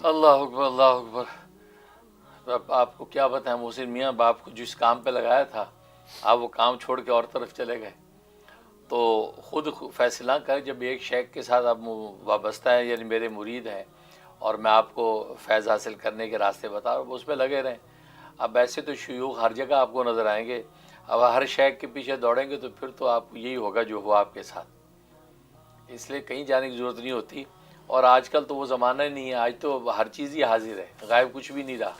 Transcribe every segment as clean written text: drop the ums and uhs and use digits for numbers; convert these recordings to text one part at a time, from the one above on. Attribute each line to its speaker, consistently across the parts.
Speaker 1: اللہ اکبر اللہ اکبر. اب آپ کو کیا بتائیں محسن میاں، باپ کو جس کام پہ لگایا تھا آپ وہ کام چھوڑ کے اور طرف چلے گئے. تو خود فیصلہ کر، جب ایک شیخ کے ساتھ آپ وابستہ ہیں، یعنی میرے مرید ہیں، اور میں آپ کو فیض حاصل کرنے کے راستے بتا رہا ہوں، اس پہ لگے رہیں. اب ایسے تو شیوخ ہر جگہ آپ کو نظر آئیں گے، اب ہر شیخ کے پیچھے دوڑیں گے تو پھر تو آپ کو یہی ہوگا جو ہوا آپ کے ساتھ. اس لیے کہیں جانے کی ضرورت نہیں ہوتی. اور آج کل تو وہ زمانہ ہی نہیں ہے، آج تو ہر چیز ہی حاضر ہے، غائب کچھ بھی نہیں رہا.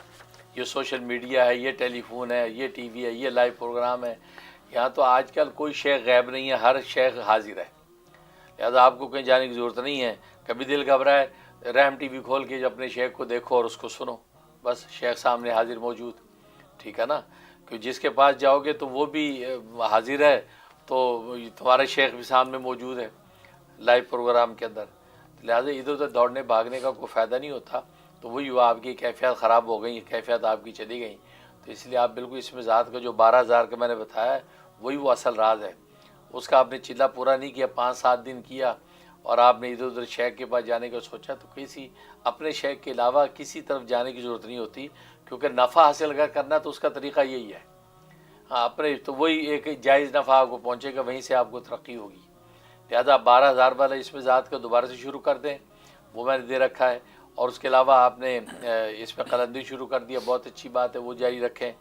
Speaker 1: یہ سوشل میڈیا ہے، یہ ٹیلی فون ہے، یہ ٹی وی ہے، یہ لائیو پروگرام ہے. یہاں تو آج کل کوئی شیخ غائب نہیں ہے، ہر شیخ حاضر ہے. لہٰذا آپ کو کہیں جانے کی ضرورت نہیں ہے. کبھی دل گھبرائے، رحم ٹی وی کھول کے اپنے شیخ کو دیکھو اور اس کو سنو، بس شیخ سامنے حاضر موجود. ٹھیک ہے نا، کہ جس کے پاس جاؤ گے تو وہ بھی حاضر ہے، تو تمہارا شیخ بھی سامنے موجود ہے لائیو پروگرام کے اندر. لہٰذا ادھر ادھر دوڑنے بھاگنے کا کوئی فائدہ نہیں ہوتا. تو وہی ہوا، آپ کی کیفیت خراب ہو گئی، کیفیت آپ کی چلی گئی. تو اس لیے آپ بالکل اس میں ذات کا جو 12,000 کا میں نے بتایا ہے وہی وہ اصل راز ہے. اس کا آپ نے چلہ پورا نہیں کیا، 5-7 دن کیا اور آپ نے ادھر ادھر شیخ کے پاس جانے کا سوچا، تو کسی اپنے شیخ کے علاوہ کسی طرف جانے کی ضرورت نہیں ہوتی، کیونکہ نفع حاصل اگر کرنا تو اس کا طریقہ یہی ہے. ہاں، اپنے تو وہی ایک جائز نفع آپ کو پہنچے گا، وہیں سے آپ کو ترقی ہوگی. لہٰذا 12,000 والا اس میں ذات کا دوبارہ سے شروع کر دیں، وہ میں نے دے رکھا ہے. اور اس کے علاوہ آپ نے اس میں قلندی شروع کر دیا، بہت اچھی بات ہے، وہ جاری رکھیں.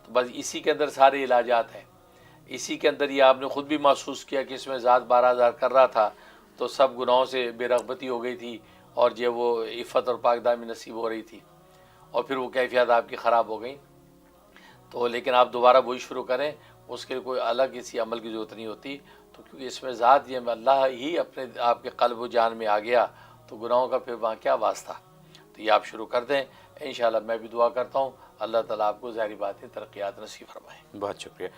Speaker 1: تو بس اسی کے اندر سارے علاجات ہیں. اسی کے اندر یہ آپ نے خود بھی محسوس کیا کہ اس میں ذات 12,000 کر رہا تھا تو سب گناہوں سے بے رغبتی ہو گئی تھی، اور جو وہ عفت اور پاک دامی نصیب ہو رہی تھی، اور پھر وہ کیفیت آپ کی خراب ہو گئی. تو لیکن آپ دوبارہ وہی شروع کریں، اس کے کوئی الگ کسی عمل کی ضرورت نہیں ہوتی. تو کیونکہ اس میں ذات یہ اللہ ہی اپنے آپ کے قلب و جان میں آ گیا، تو گناہوں کا پھر وہاں کیا واسطہ. تو یہ آپ شروع کر دیں انشاءاللہ. میں بھی دعا کرتا ہوں اللہ تعالیٰ آپ کو ظاہری باتیں ترقیات نصیب فرمائے.
Speaker 2: بہت شکریہ.